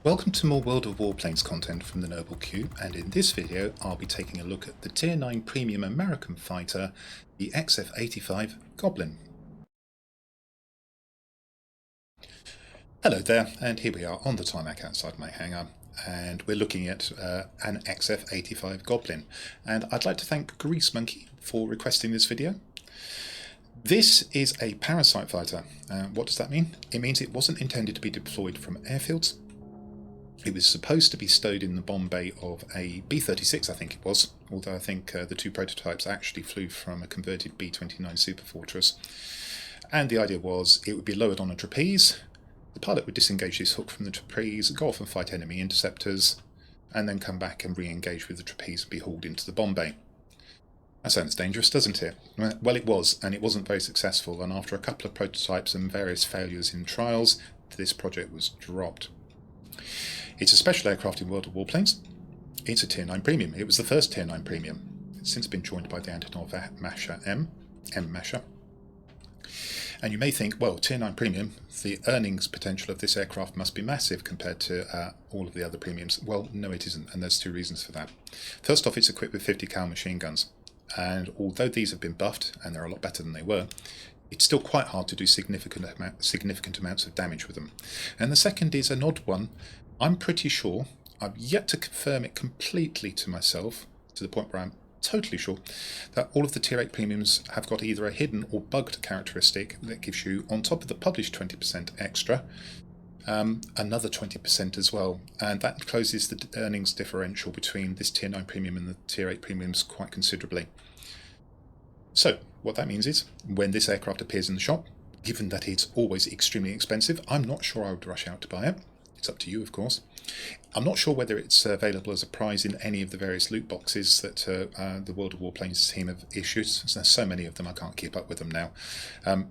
Welcome to more World of Warplanes content from the Noble Queue, and in this video I'll be taking a look at the Tier 9 Premium American fighter, the XF-85 Goblin. Hello there, and here we are on the tarmac outside my hangar, and we're looking at an XF-85 Goblin. And I'd like to thank Grease Monkey for requesting this video. This is a parasite fighter. What does that mean? It means it wasn't intended to be deployed from airfields. It was supposed to be stowed in the bomb bay of a B-36, I think it was, although I think the two prototypes actually flew from a converted B-29 Superfortress. And the idea was it would be lowered on a trapeze, the pilot would disengage his hook from the trapeze, go off and fight enemy interceptors, and then come back and re-engage with the trapeze and be hauled into the bomb bay. That sounds dangerous, doesn't it? Well, it was, and it wasn't very successful, and after a couple of prototypes and various failures in trials, this project was dropped. It's a special aircraft in World of Warplanes. It's a Tier 9 Premium. It was the first Tier 9 Premium. It's since been joined by the Antonov Masha M Masha. And you may think, well, Tier 9 Premium, the earnings potential of this aircraft must be massive compared to all of the other premiums. Well, no it isn't, and there's two reasons for that. First off, it's equipped with 50 cal machine guns. And although these have been buffed, and they're a lot better than they were, it's still quite hard to do significant amounts of damage with them. And the second is an odd one. I'm pretty sure, I've yet to confirm it completely to myself, to the point where I'm totally sure, that all of the Tier 8 premiums have got either a hidden or bugged characteristic that gives you, on top of the published 20% extra, another 20% as well. And that closes the earnings differential between this Tier 9 premium and the Tier 8 premiums quite considerably. So, what that means is, when this aircraft appears in the shop, given that it's always extremely expensive, I'm not sure I would rush out to buy it. It's up to you, of course. I'm not sure whether it's available as a prize in any of the various loot boxes that the World of Warplanes team have issued. There's so many of them, I can't keep up with them now.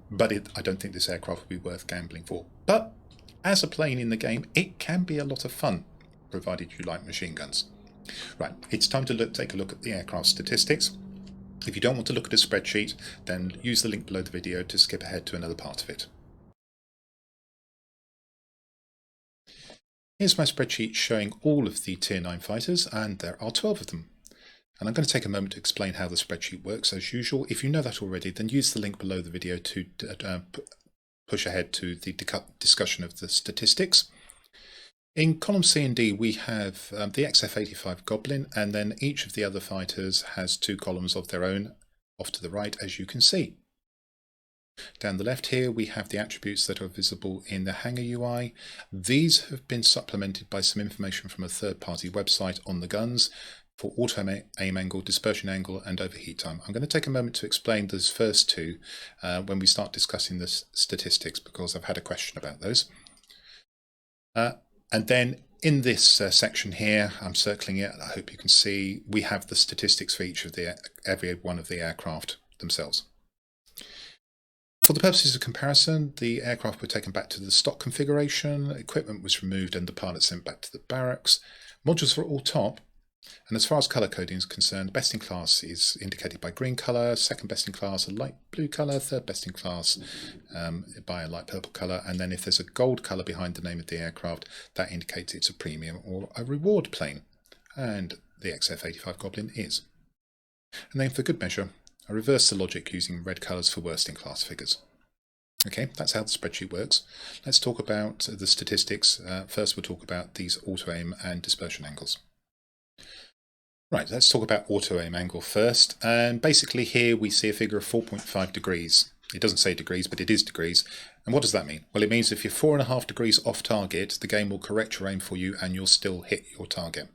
But I don't think this aircraft would be worth gambling for. But as a plane in the game, it can be a lot of fun, provided you like machine guns. Right, it's time to take a look at the aircraft statistics. If you don't want to look at a spreadsheet, then use the link below the video to skip ahead to another part of it. Here's my spreadsheet showing all of the Tier 9 fighters, and there are 12 of them. And I'm going to take a moment to explain how the spreadsheet works as usual. If you know that already, then use the link below the video to push ahead to the discussion of the statistics. In column C and D we have the XF-85 Goblin, and then each of the other fighters has two columns of their own off to the right, as you can see. Down the left here we have the attributes that are visible in the hangar UI. These have been supplemented by some information from a third-party website on the guns for auto aim angle, dispersion angle and overheat time. I'm going to take a moment to explain those first two when we start discussing the statistics, because I've had a question about those. And then in this section here, I'm circling it, I hope you can see, we have the statistics for each of every one of the aircraft themselves. For the purposes of comparison, the aircraft were taken back to the stock configuration, equipment was removed and the pilot sent back to the barracks. Modules were all top, and as far as colour coding is concerned, best in class is indicated by green colour, second best in class a light blue colour, third best in class by a light purple colour, and then if there's a gold colour behind the name of the aircraft, that indicates it's a premium or a reward plane, and the XF-85 Goblin is. And then for good measure, I reverse the logic using red colours for worst in class figures. Okay, that's how the spreadsheet works. Let's talk about the statistics. First we'll talk about these auto aim and dispersion angles. Right, let's talk about auto aim angle first. And basically here we see a figure of 4.5 degrees. It doesn't say degrees, but it is degrees. And what does that mean? Well, it means if you're 4.5 degrees off target, the game will correct your aim for you and you'll still hit your target.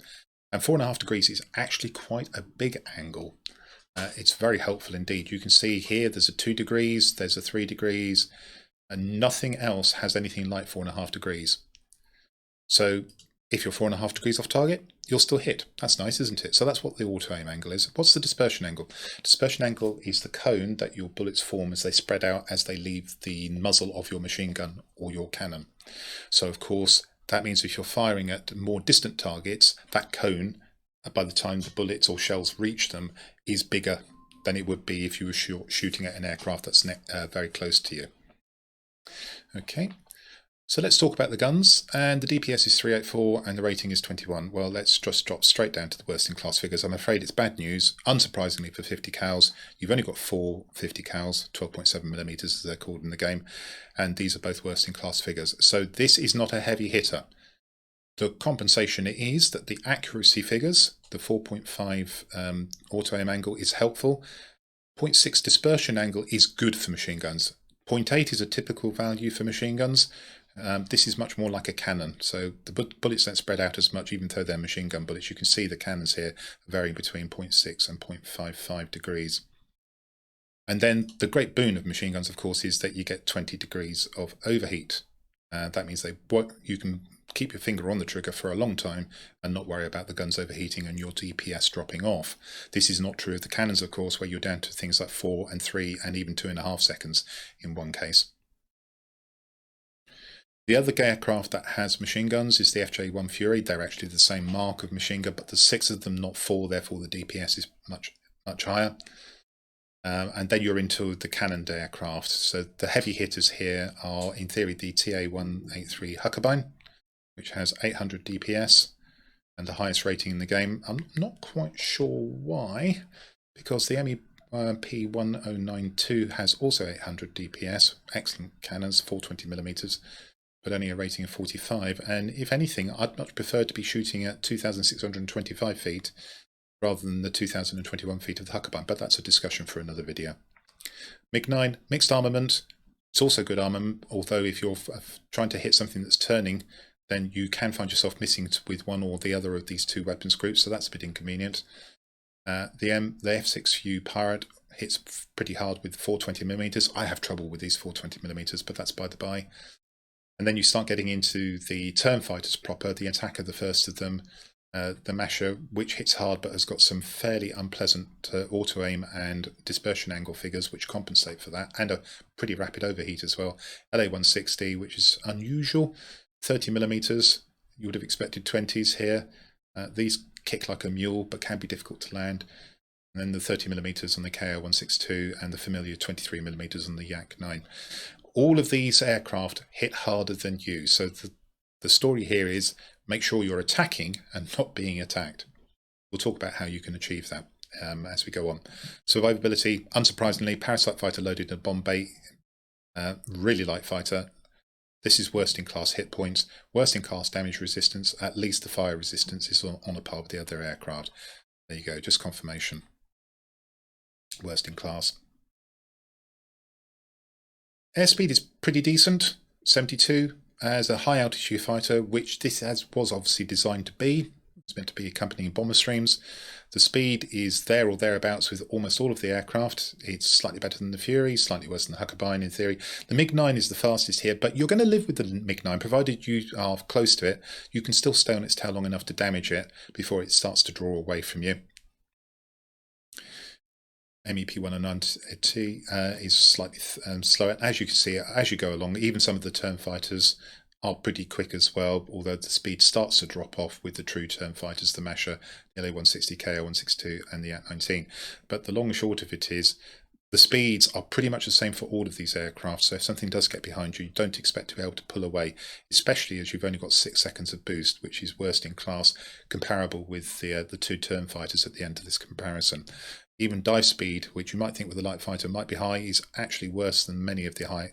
And 4.5 degrees is actually quite a big angle. It's very helpful indeed. You can see here there's a 2 degrees, there's a 3 degrees, and nothing else has anything like 4.5 degrees. So if you're 4.5 degrees off target, you'll still hit. That's nice, isn't it? So that's what the auto aim angle is. What's the dispersion angle? Dispersion angle is the cone that your bullets form as they spread out as they leave the muzzle of your machine gun or your cannon. So of course, that means if you're firing at more distant targets, that cone, by the time the bullets or shells reach them, is bigger than it would be if you were shooting at an aircraft that's very close to you. Okay, So let's talk about the guns, and the DPS is 384 and the rating is 21. Well, let's just drop straight down to the worst in class figures. I'm afraid it's bad news. Unsurprisingly for 50 cals, you've only got 4 50 cals, 12.7mm as they're called in the game, and these are both worst in class figures. So this is not a heavy hitter. The compensation is that the accuracy figures, the 4.5 auto aim angle is helpful. 0.6 dispersion angle is good for machine guns. 0.8 is a typical value for machine guns. This is much more like a cannon, so the bullets don't spread out as much even though they're machine gun bullets. You can see the cannons here vary between 0.6 and 0.55 degrees. And then the great boon of machine guns, of course, is that you get 20 degrees of overheat. That means you can keep your finger on the trigger for a long time and not worry about the guns overheating and your DPS dropping off. This is not true of the cannons, of course, where you're down to things like 4 and 3 and even 2.5 seconds in one case. The other aircraft that has machine guns is the FJ-1 Fury. They're actually the same mark of machine gun, but there's 6 of them, not 4, therefore the DPS is much higher. And then you're into the cannoned aircraft. So the heavy hitters here are, in theory, the TA-183 Huckabine, which has 800 DPS and the highest rating in the game. I'm not quite sure why, because the MEP-1092 has also 800 DPS, excellent cannons, 420mm, but only a rating of 45. And if anything, I'd much prefer to be shooting at 2,625 feet rather than the 2,021 feet of the Huckabine, but that's a discussion for another video. MiG-9, mixed armament. It's also good armament, although if you're trying to hit something that's turning, then you can find yourself missing with one or the other of these 2 weapons groups, so that's a bit inconvenient. The F6U Pirate hits pretty hard with 420mm. I have trouble with these 420mm, but that's by the by. And then you start getting into the turn fighters proper, the Attacker, the first of them, the Masher, which hits hard but has got some fairly unpleasant auto-aim and dispersion angle figures which compensate for that, and a pretty rapid overheat as well. LA-160, which is unusual, 30mm, you would have expected 20s here. These kick like a mule but can be difficult to land. And then the 30mm on the KO-162 and the familiar 23mm on the Yak-9. All of these aircraft hit harder than you, so the story here is make sure you're attacking and not being attacked. We'll talk about how you can achieve that as we go on. Survivability, unsurprisingly, Parasite Fighter loaded in a bomb bay, really light fighter. This is worst in class hit points, worst in class damage resistance, at least the fire resistance is on a par with the other aircraft. There you go, just confirmation. Worst in class. Airspeed is pretty decent, 72, as a high altitude fighter, which this was obviously designed to be. It's meant to be accompanying bomber streams. The speed is there or thereabouts with almost all of the aircraft. It's slightly better than the Fury, slightly worse than the Huckabine in theory. The MiG-9 is the fastest here, but you're going to live with the MiG-9, provided you are close to it. You can still stay on its tail long enough to damage it before it starts to draw away from you. MEP-1092 is slightly slower. As you can see, as you go along, even some of the turn fighters are pretty quick as well, although the speed starts to drop off with the true turn fighters, the Masher, the LA-160, KO-162 and the Yak-19. But the long and short of it is, the speeds are pretty much the same for all of these aircraft, so if something does get behind you, you don't expect to be able to pull away, especially as you've only got 6 seconds of boost, which is worst in class, comparable with the 2 turn fighters at the end of this comparison. Even dive speed, which you might think with a light fighter might be high, is actually worse than many of the high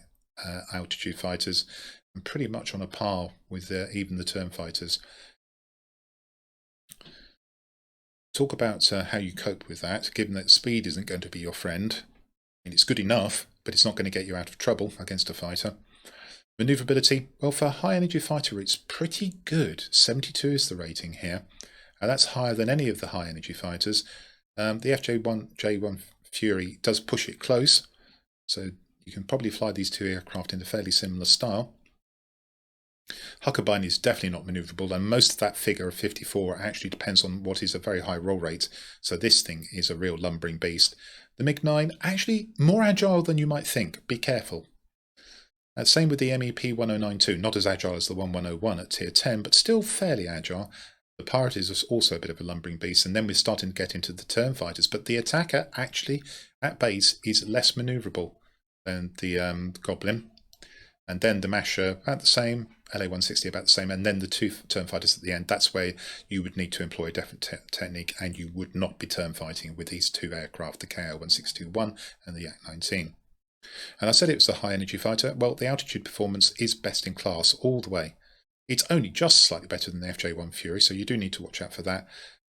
altitude fighters, and pretty much on a par with even the turn fighters. Talk about how you cope with that, given that speed isn't going to be your friend. I mean, it's good enough, but it's not going to get you out of trouble against a fighter. Manoeuvrability, well, for a high energy fighter, it's pretty good. 72 is the rating here. That's higher than any of the high energy fighters. The FJ-1 Fury does push it close, so you can probably fly these 2 aircraft in a fairly similar style. Huckabine is definitely not manoeuvrable, and most of that figure of 54 actually depends on what is a very high roll rate, so this thing is a real lumbering beast. The MiG-9, actually more agile than you might think, be careful. Same with the MEP-1092, not as agile as the 1101 at tier 10, but still fairly agile. The Pirate is also a bit of a lumbering beast, and then we're starting to get into the turn fighters, but the Attacker actually, at base, is less manoeuvrable than the Goblin. and then the Masher about the same, LA-160 about the same, and then the two turn fighters at the end. That's where you would need to employ a different technique, and you would not be turn fighting with these two aircraft, the KO-1621 and the Yak-19. And I said it was a high energy fighter. Well, the altitude performance is best in class all the way. It's only just slightly better than the FJ-1 Fury, so you do need to watch out for that.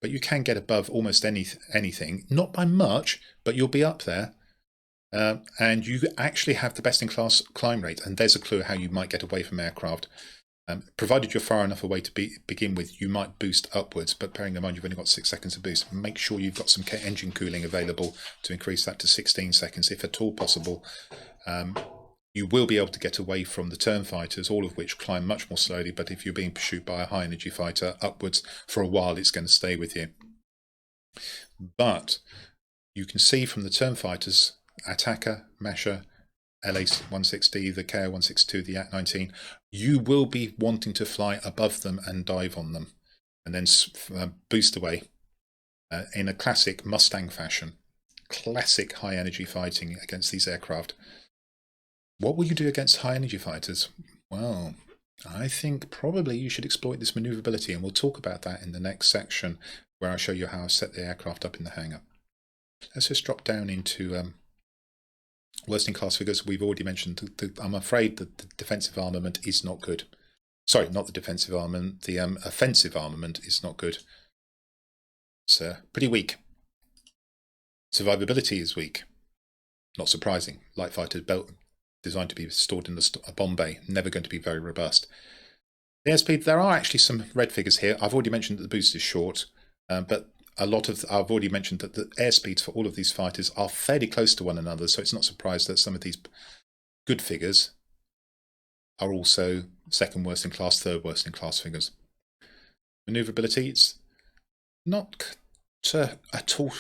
But you can get above almost anything, not by much, but you'll be up there. And you actually have the best-in-class climb rate, and there's a clue how you might get away from aircraft. Provided you're far enough away to begin with, you might boost upwards, but bearing in mind you've only got 6 seconds to boost, make sure you've got some engine cooling available to increase that to 16 seconds, if at all possible. You will be able to get away from the turn fighters, all of which climb much more slowly, but if you're being pursued by a high-energy fighter upwards for a while, it's going to stay with you. But you can see from the turn fighters, Attacker, Masher, LA-160, the KO-162, the Yak-19, you will be wanting to fly above them and dive on them, and then boost away in a classic Mustang fashion. Classic high-energy fighting against these aircraft. What will you do against high-energy fighters? Well, I think probably you should exploit this manoeuvrability, and we'll talk about that in the next section, where I show you how I set the aircraft up in the hangar. Let's just drop down into worst-in-class figures. We've already mentioned, I'm afraid that the defensive armament is not good. Sorry, not the defensive armament, the offensive armament is not good. It's pretty weak. Survivability is weak. Not surprising. Light fighter belt designed to be stored in a bomb bay, never going to be very robust. The airspeed, there are actually some red figures here. I've already mentioned that the boost is short, but I've already mentioned that the airspeeds for all of these fighters are fairly close to one another, so it's not surprised that some of these good figures are also second worst in class, third worst in class figures. Manoeuvrability, it's not at all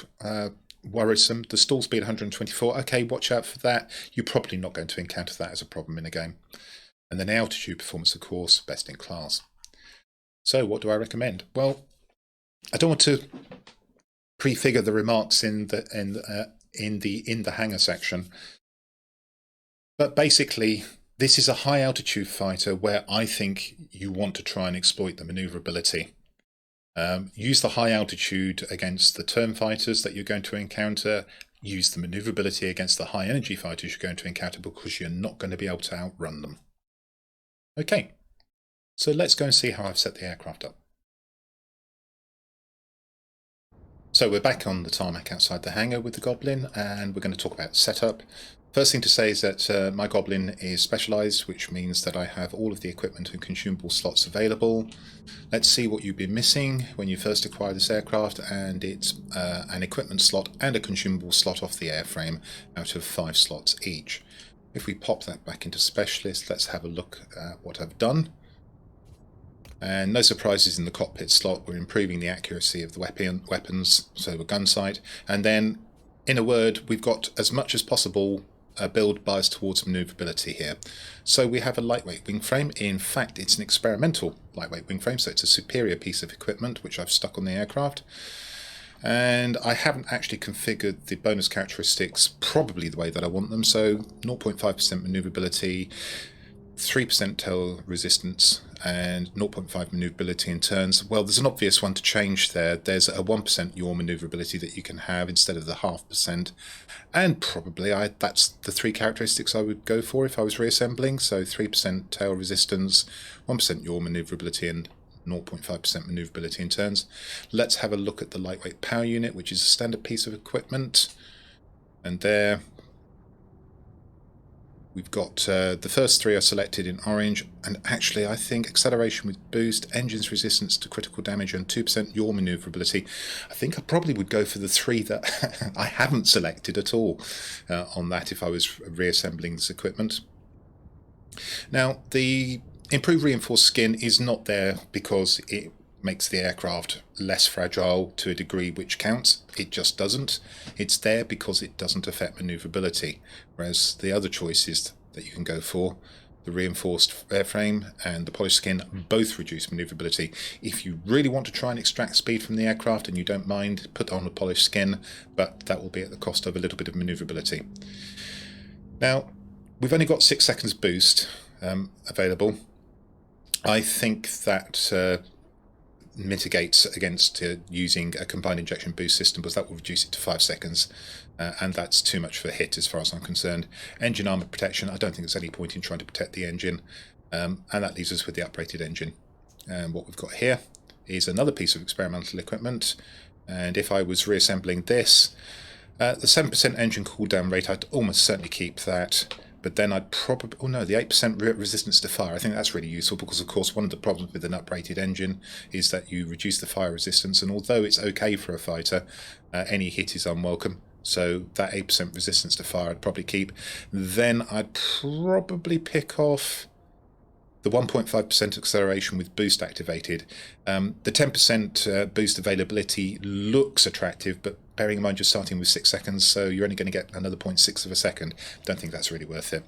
worrisome. The stall speed 124, okay, watch out for that. You're probably not going to encounter that as a problem in a game. And then altitude performance, of course, best in class. So what do I recommend? Well, I don't want to prefigure the remarks in the hangar section, but basically this is a high altitude fighter where I think you want to try and exploit the manoeuvrability. Use the high altitude against the turn fighters that you're going to encounter. Use the manoeuvrability against the high energy fighters you're going to encounter, because you're not going to be able to outrun them. Okay, so let's go and see how I've set the aircraft up. So we're back on the tarmac outside the hangar with the Goblin, and we're going to talk about setup. First thing to say is that my Goblin is specialised, which means that I have all of the equipment and consumable slots available. Let's see what you've been missing when you first acquire this aircraft, and it's an equipment slot and a consumable slot off the airframe out of 5 slots each. If we pop that back into Specialist, let's have a look at what I've done. And no surprises in the cockpit slot. We're improving the accuracy of the weapons, so the gun sight. And then, in a word, we've got as much as possible a build biased towards manoeuvrability here. So we have a lightweight wing frame. In fact, it's an experimental lightweight wing frame, so it's a superior piece of equipment which I've stuck on the aircraft. And I haven't actually configured the bonus characteristics probably the way that I want them. So 0.5% manoeuvrability, 3% tail resistance, and 0.5 manoeuvrability in turns. Well, there's an obvious one to change there. There's a 1% yaw manoeuvrability that you can have instead of the 0.5%, and probably that's the 3 characteristics I would go for if I was reassembling. So 3% tail resistance, 1% yaw manoeuvrability, and 0.5% manoeuvrability in turns. Let's have a look at the lightweight power unit, which is a standard piece of equipment, and there we've got the first 3 are selected in orange, and actually I think acceleration with boost, engines resistance to critical damage, and 2% yaw manoeuvrability. I think I probably would go for the 3 that I haven't selected at all on that if I was reassembling this equipment. Now, the improved reinforced skin is not there because it makes the aircraft less fragile to a degree which counts. It just doesn't. It's there because it doesn't affect manoeuvrability, whereas the other choices that you can go for, the reinforced airframe and the polished skin, both reduce manoeuvrability. If you really want to try and extract speed from the aircraft and you don't mind, put on a polished skin, but that will be at the cost of a little bit of manoeuvrability. Now, we've only got 6 seconds boost. available. I think that mitigates against using a combined injection boost system, because that will reduce it to 5 seconds, and that's too much for a hit as far as I'm concerned. Engine armour protection, I don't think there's any point in trying to protect the engine, and that leaves us with the uprated engine. And what we've got here is another piece of experimental equipment, and if I was reassembling this, the 7% engine cooldown rate, I'd almost certainly keep that. But then I'd probably, oh no, the 8% resistance to fire, I think that's really useful, because of course one of the problems with an uprated engine is that you reduce the fire resistance, and although it's okay for a fighter, any hit is unwelcome. So that 8% resistance to fire I'd probably keep. Then I'd probably pick off the 1.5% acceleration with boost activated. The 10% boost availability looks attractive, but bearing in mind you're starting with 6 seconds, so you're only going to get another 0.6 of a second. Don't think that's really worth it.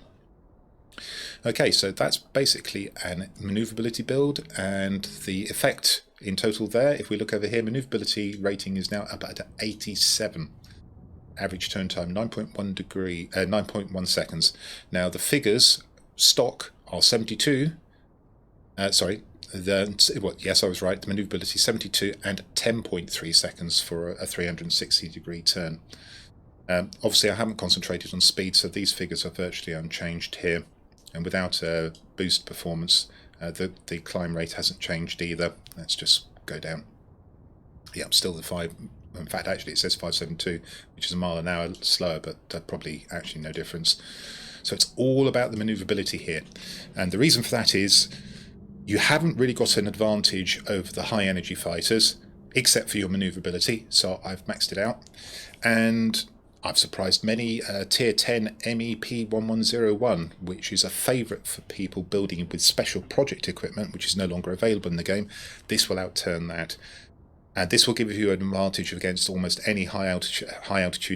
Okay, so that's basically a manoeuvrability build, and the effect in total there, if we look over here, manoeuvrability rating is now up at 87. Average turn time 9.1 seconds. Now the figures stock are 72. Yes, I was right. The manoeuvrability 72 and 10.3 seconds for a 360-degree turn. Obviously, I haven't concentrated on speed, so these figures are virtually unchanged here. And without a boost performance, the climb rate hasn't changed either. Let's just go down. Yeah, still the 5. In fact, actually, it says 572, which is a mile an hour slower, but probably actually no difference. So it's all about the manoeuvrability here. And the reason for that is you haven't really got an advantage over the high energy fighters, except for your manoeuvrability. So I've maxed it out. And I've surprised many. Tier 10 MEP1101, which is a favourite for people building with special project equipment, which is no longer available in the game. This will outturn that. And this will give you an advantage against almost any high altitude,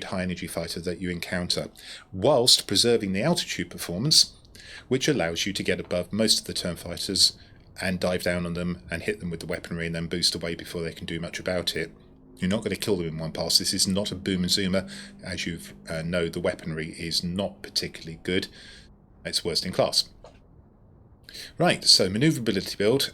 high energy fighter that you encounter, whilst preserving the altitude performance, which allows you to get above most of the turn fighters and dive down on them and hit them with the weaponry and then boost away before they can do much about it. You're not going to kill them in one pass. This is not a boom and zoomer. As you know, the weaponry is not particularly good. It's worst in class. Right, so manoeuvrability build.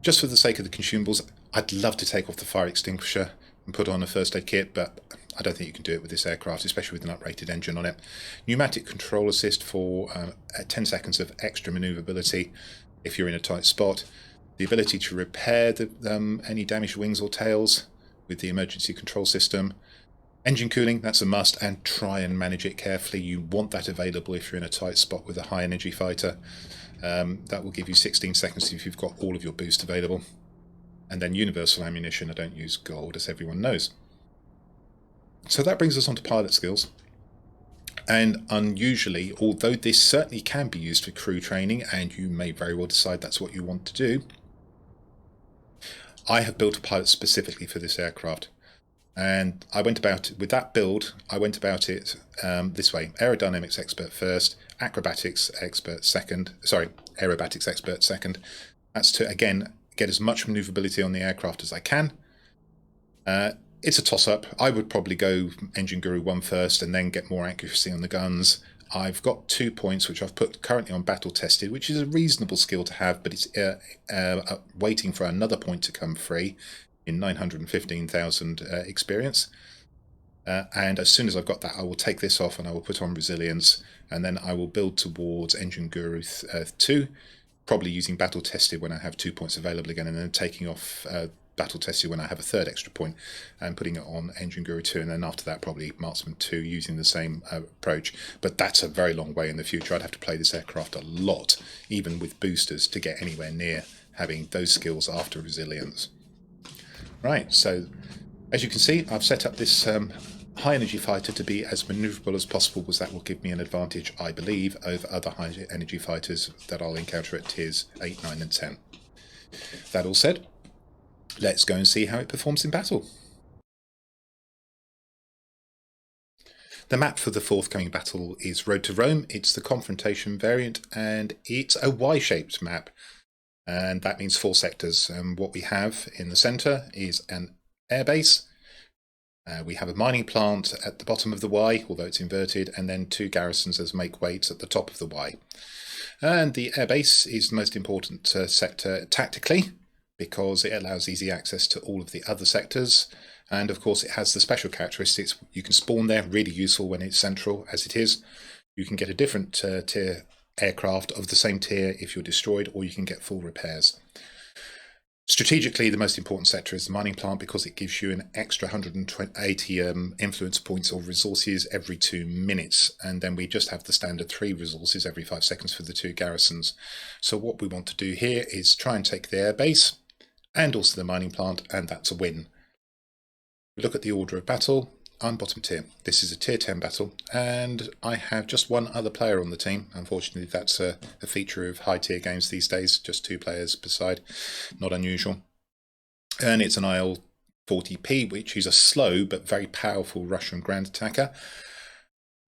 Just for the sake of the consumables, I'd love to take off the fire extinguisher and put on a first aid kit, but I don't think you can do it with this aircraft, especially with an uprated engine on it. Pneumatic control assist for 10 seconds of extra manoeuvrability if you're in a tight spot. The ability to repair any damaged wings or tails with the emergency control system. Engine cooling, that's a must, and try and manage it carefully. You want that available if you're in a tight spot with a high energy fighter. That will give you 16 seconds if you've got all of your boost available. And then universal ammunition. I don't use gold, as everyone knows. So that brings us on to pilot skills. And unusually, although this certainly can be used for crew training, and you may very well decide that's what you want to do, I have built a pilot specifically for this aircraft. And I went about it, with that build, I went about it this way. Aerodynamics expert first, acrobatics expert second. Sorry, aerobatics expert second. That's to, again, get as much manoeuvrability on the aircraft as I can. It's a toss-up. I would probably go Engine Guru 1 first and then get more accuracy on the guns. I've got 2 points, which I've put currently on battle tested, which is a reasonable skill to have, but it's waiting for another point to come free in 915,000 experience. And as soon as I've got that, I will take this off and I will put on resilience, and then I will build towards Engine Guru 2, probably using battle tested when I have 2 points available again, and then taking off battle tested when I have a third extra point and putting it on Engine Guru 2, and then after that probably Marksman 2 using the same approach. But that's a very long way in the future. I'd have to play this aircraft a lot, even with boosters, to get anywhere near having those skills after resilience. Right, so as you can see, I've set up this high energy fighter to be as manoeuvrable as possible, because that will give me an advantage, I believe, over other high energy fighters that I'll encounter at tiers 8, 9 and 10. That all said, let's go and see how it performs in battle. The map for the forthcoming battle is Road to Rome. It's the confrontation variant, and it's a Y-shaped map, and that means 4 sectors. What we have in the centre is an airbase. We have a mining plant at the bottom of the Y, although it's inverted, and then 2 garrisons as make weights at the top of the Y. And the airbase is the most important sector tactically, because it allows easy access to all of the other sectors. And of course it has the special characteristics. You can spawn there, really useful when it's central, as it is. You can get a different tier aircraft of the same tier if you're destroyed, or you can get full repairs. Strategically, the most important sector is the mining plant, because it gives you an extra 180 influence points or resources every 2 minutes. And then we just have the standard 3 resources every 5 seconds for the 2 garrisons. So what we want to do here is try and take the airbase and also the mining plant, and that's a win. Look at the order of battle. I'm bottom tier. This is a tier 10 battle, and I have just one other player on the team. Unfortunately, that's a feature of high tier games these days, just 2 players per side, not unusual. And it's an IL-40P, which is a slow but very powerful Russian ground attacker.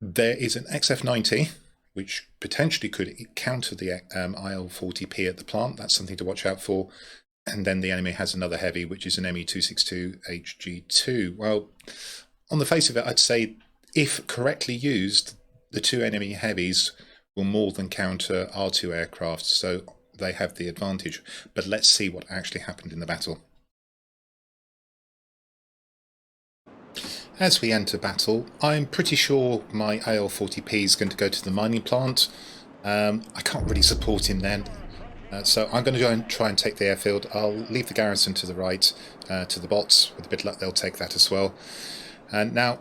There is an XF-90, which potentially could counter the IL-40P at the plant. That's something to watch out for. And then the enemy has another heavy, which is an ME-262 HG2. Well, on the face of it, I'd say if correctly used, the 2 enemy heavies will more than counter our 2 aircraft, so they have the advantage. But let's see what actually happened in the battle. As we enter battle, I'm pretty sure my IL-40P is going to go to the mining plant. I can't really support him then. So I'm going to go and try and take the airfield. I'll leave the garrison to the right, to the bots. With a bit of luck, they'll take that as well. And now,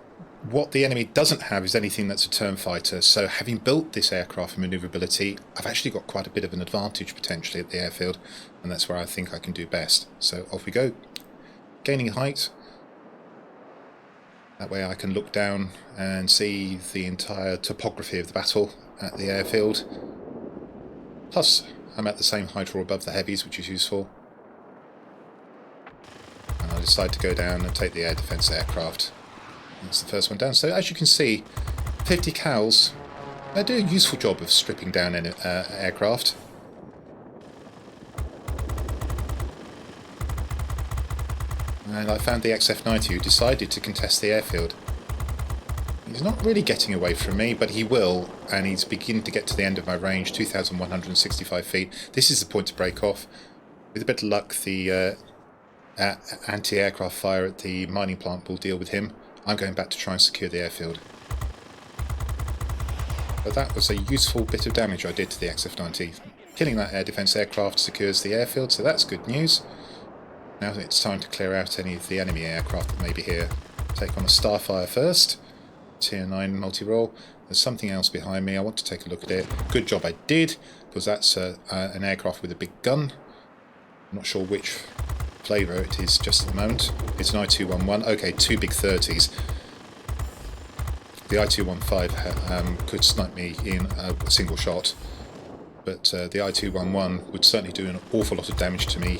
what the enemy doesn't have is anything that's a turn fighter. So having built this aircraft for manoeuvrability, I've actually got quite a bit of an advantage potentially at the airfield, and that's where I think I can do best. So off we go. Gaining height. That way I can look down and see the entire topography of the battle at the airfield. Plus, I'm at the same height or above the heavies, which is useful. And I decide to go down and take the air defence aircraft. That's the first one down. So as you can see, 50 cows, they do a useful job of stripping down an aircraft. And I found the XF-90 who decided to contest the airfield. He's not really getting away from me, but he will, and he's beginning to get to the end of my range, 2,165 feet. This is the point to break off. With a bit of luck, the anti-aircraft fire at the mining plant will deal with him. I'm going back to try and secure the airfield. But that was a useful bit of damage I did to the XF-90. Killing that air defence aircraft secures the airfield, so that's good news. Now it's time to clear out any of the enemy aircraft that may be here. Take on a Starfire first. Tier 9 multi-role. There's something else behind me. I want to take a look at it. Good job I did, because that's an aircraft with a big gun. I'm not sure which flavour it is just at the moment. It's an I-211. Okay, 2 big 30s. The I-215 could snipe me in a single shot, but the I-211 would certainly do an awful lot of damage to me,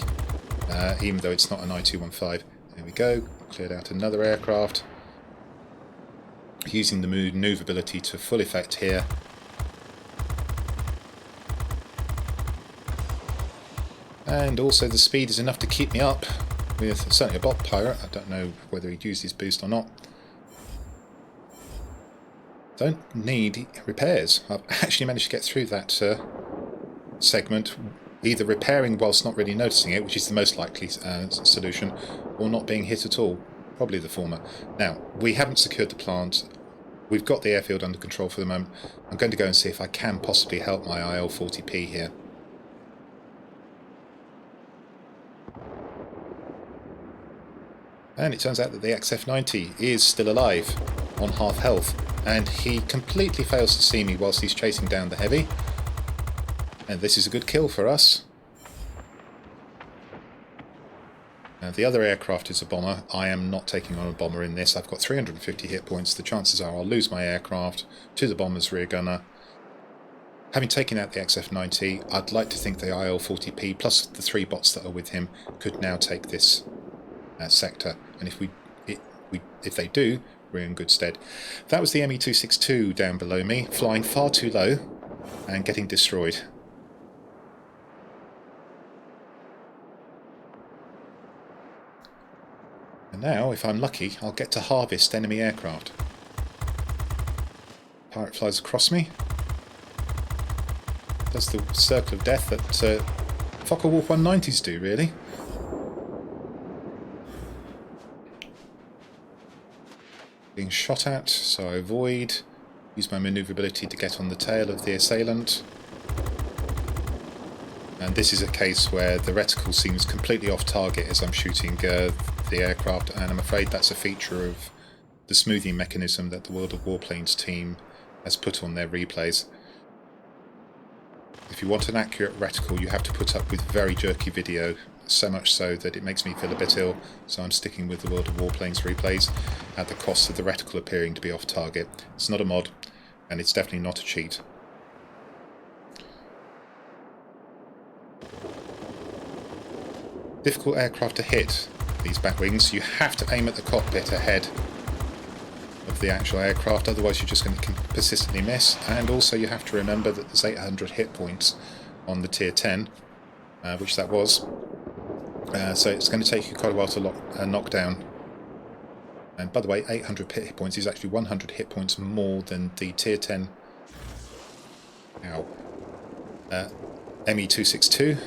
even though it's not an I-215. There we go. Cleared out another aircraft. Using the manoeuvrability to full effect here. And also the speed is enough to keep me up with certainly a bot pirate. I don't know whether he'd use his boost or not. Don't need repairs. I've actually managed to get through that segment, either repairing whilst not really noticing it, which is the most likely solution, or not being hit at all. Probably the former. Now, we haven't secured the plant. We've got the airfield under control for the moment. I'm going to go and see if I can possibly help my IL-40P here. And it turns out that the XF-90 is still alive, on half health, and he completely fails to see me whilst he's chasing down the heavy. And this is a good kill for us. Now, the other aircraft is a bomber. I am not taking on a bomber in this. I've got 350 hit points. The chances are I'll lose my aircraft to the bomber's rear gunner. Having taken out the XF-90, I'd like to think the IL-40P plus the 3 bots that are with him could now take this sector, and if they do, we're in good stead. That was the ME-262 down below me, flying far too low and getting destroyed. And now, if I'm lucky, I'll get to harvest enemy aircraft. Pirate flies across me. Does the circle of death that Focke-Wulf 190s do, really. Being shot at, so I avoid. Use my manoeuvrability to get on the tail of the assailant. And this is a case where the reticle seems completely off target as I'm shooting the aircraft, and I'm afraid that's a feature of the smoothing mechanism that the World of Warplanes team has put on their replays. If you want an accurate reticle, you have to put up with very jerky video, so much so that it makes me feel a bit ill, so I'm sticking with the World of Warplanes replays at the cost of the reticle appearing to be off target. It's not a mod, and it's definitely not a cheat. Difficult aircraft to hit, these bat wings. You have to aim at the cockpit ahead of the actual aircraft, otherwise you're just going to persistently miss. And also you have to remember that there's 800 hit points on the tier 10, which that was. So it's going to take you quite a while to knock down. And by the way, 800 hit points is actually 100 hit points more than the tier 10 ME262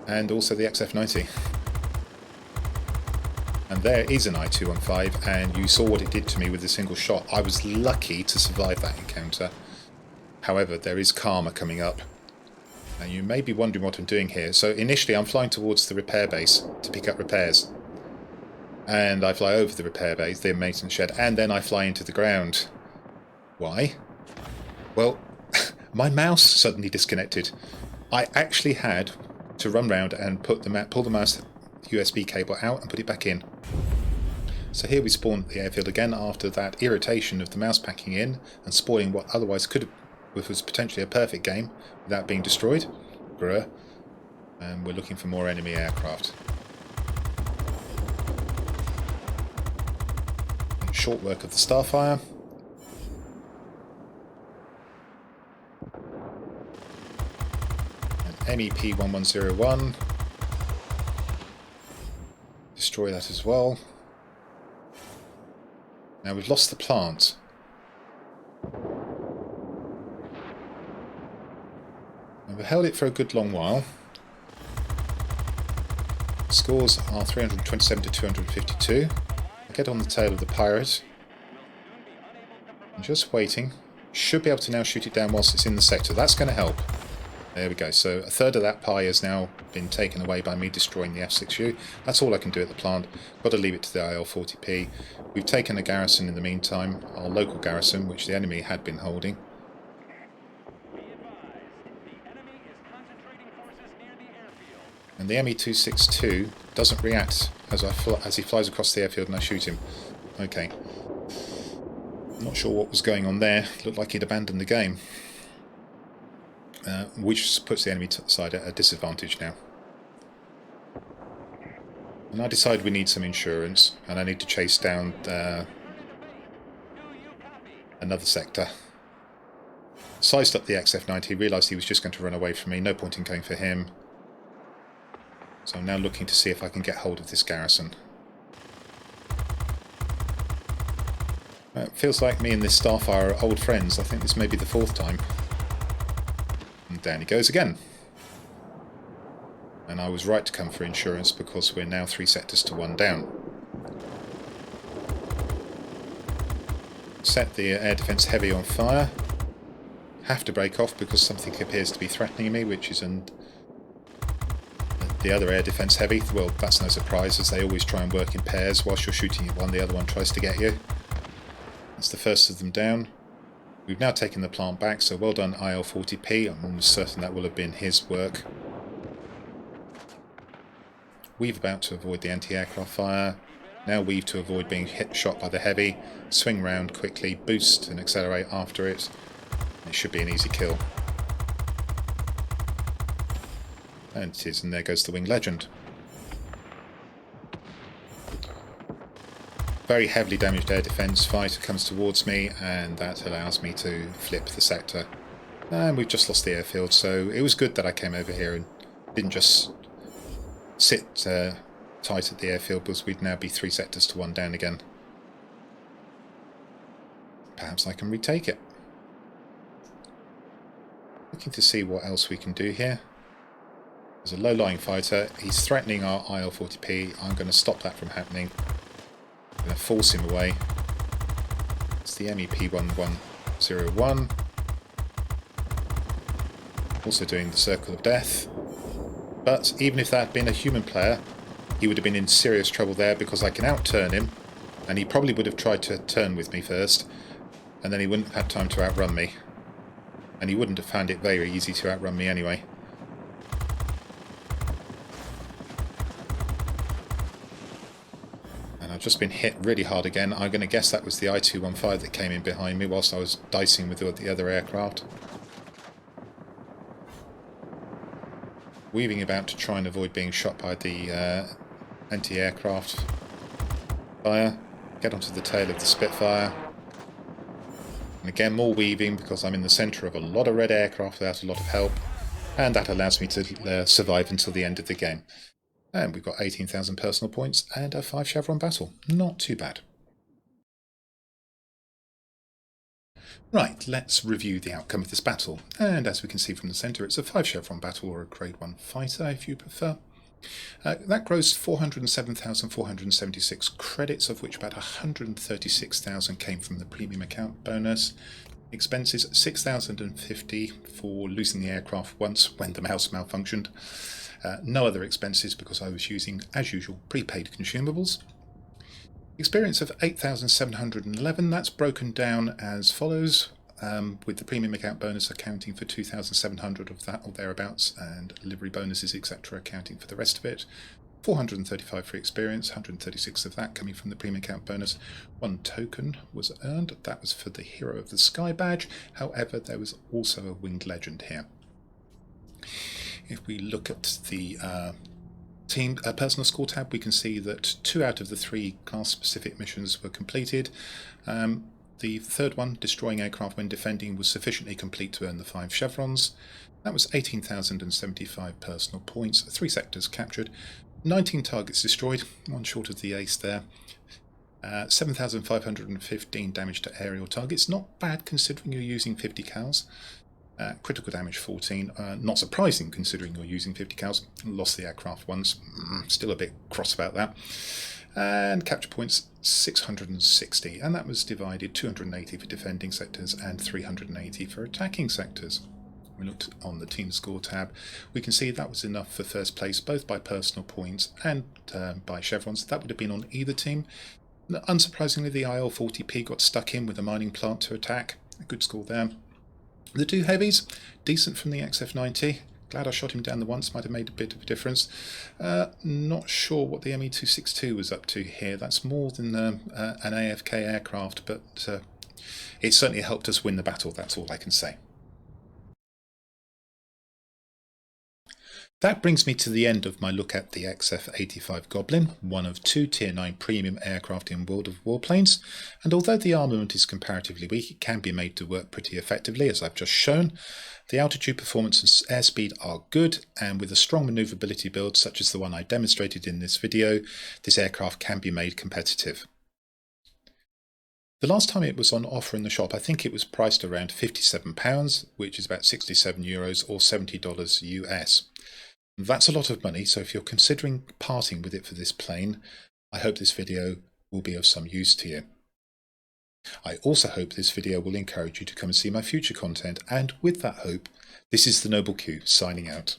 and also the XF-90. And there is an I-215, and you saw what it did to me with a single shot. I was lucky to survive that encounter. However, there is karma coming up. And you may be wondering what I'm doing here. So initially I'm flying towards the repair base to pick up repairs. And I fly over the repair base, the maintenance shed, and then I fly into the ground. Why? Well, my mouse suddenly disconnected. I actually had to run round and pull the mouse USB cable out and put it back in. So here we spawn the airfield again after that irritation of the mouse packing in and spoiling what otherwise was potentially a perfect game without being destroyed. Grr. And we're looking for more enemy aircraft. Short work of the Starfire. And MEP-1101. Destroy that as well. Now we've lost the plant. And we've held it for a good long while. Scores are 327 to 252. I get on the tail of the pirate. I'm just waiting. Should be able to now shoot it down whilst it's in the sector. That's going to help. There we go. So a third of that pie has now been taken away by me destroying the F6U. That's all I can do at the plant. Got to leave it to the IL-40P. We've taken a garrison in the meantime, our local garrison, which the enemy had been holding. And the ME-262 doesn't react as he flies across the airfield and I shoot him. Okay. Not sure what was going on there. Looked like he'd abandoned the game. Which puts the enemy side at a disadvantage now. And I decide we need some insurance, and I need to chase down another sector. Sized up the XF-90, realised he was just going to run away from me, no point in going for him. So I'm now looking to see if I can get hold of this garrison. It feels like me and this Starfire are old friends. I think this may be the fourth time. And down he goes again. And I was right to come for insurance because we're now 3 sectors to 1 down. Set the air defence heavy on fire. Have to break off because something appears to be threatening me, which is the other air defence heavy. Well, that's no surprise, as they always try and work in pairs. Whilst you're shooting at one, the other one tries to get you. That's the first of them down. We've now taken the plant back, so well done IL-40P. I'm almost certain that will have been his work. Weave about to avoid the anti-aircraft fire. Now weave to avoid being shot by the heavy. Swing round quickly, boost and accelerate after it. It should be an easy kill. And it is, and there goes the Winged Legend. Very heavily damaged air defence fighter comes towards me, and that allows me to flip the sector. And we've just lost the airfield, so it was good that I came over here and didn't just sit tight at the airfield, because we'd now be 3 sectors to 1 down again. Perhaps I can retake it. Looking to see what else we can do here. There's a low-lying fighter. He's threatening our IL-40P. I'm going to stop that from happening. I'm going to force him away. It's the MEP-1101. Also doing the Circle of Death. But even if that had been a human player, he would have been in serious trouble there because I can outturn him, and he probably would have tried to turn with me first, and then he wouldn't have had time to outrun me. And he wouldn't have found it very easy to outrun me anyway. And I've just been hit really hard again. I'm going to guess that was the I-215 that came in behind me whilst I was dicing with the other aircraft. Weaving about to try and avoid being shot by the anti-aircraft fire. Get onto the tail of the Spitfire. And again, more weaving because I'm in the centre of a lot of red aircraft without a lot of help. And that allows me to survive until the end of the game. And we've got 18,000 personal points and a 5 chevron battle. Not too bad. Right, let's review the outcome of this battle. And as we can see from the centre, it's a 5 chevron battle, or a grade 1 fighter if you prefer. That grossed 407,476 credits, of which about 136,000 came from the premium account bonus. Expenses 6,050 for losing the aircraft once when the mouse malfunctioned. No other expenses because I was using, as usual, prepaid consumables. Experience of 8,711, that's broken down as follows, with the premium account bonus accounting for 2,700 of that or thereabouts, and livery bonuses etc. accounting for the rest of it. 435 free experience, 136 of that coming from the premium account bonus. 1 token was earned, that was for the Hero of the Sky badge, however there was also a Winged Legend here. If we look at the team personal score tab, we can see that 2 out of the 3 class-specific missions were completed. The third one, destroying aircraft when defending, was sufficiently complete to earn the 5 chevrons. That was 18,075 personal points, 3 sectors captured, 19 targets destroyed, 1 short of the ace there. 7,515 damage to aerial targets, not bad considering you're using 50 cals. Critical damage 14, not surprising considering you're using 50 cals. Lost the aircraft once, still a bit cross about that. And capture points 660, and that was divided 280 for defending sectors and 380 for attacking sectors. We looked on the team score tab, we can see that was enough for first place both by personal points and by chevrons. That would have been on either team. Unsurprisingly, the IL-40P got stuck in with a mining plant to attack. A good score there. The 2 heavies, decent from the XF-90. Glad I shot him down the once, might have made a bit of a difference. Not sure what the ME-262 was up to here. That's more than an AFK aircraft, but it certainly helped us win the battle, that's all I can say. That brings me to the end of my look at the XF-85 Goblin, one of 2 Tier 9 premium aircraft in World of Warplanes, and although the armament is comparatively weak, it can be made to work pretty effectively, as I've just shown. The altitude performance and airspeed are good, and with a strong manoeuvrability build such as the one I demonstrated in this video, this aircraft can be made competitive. The last time it was on offer in the shop, I think it was priced around £57, which is about €67 or $70 US. That's a lot of money, so if you're considering parting with it for this plane, I hope this video will be of some use to you. I also hope this video will encourage you to come and see my future content, and with that hope, this is the Noble Q signing out.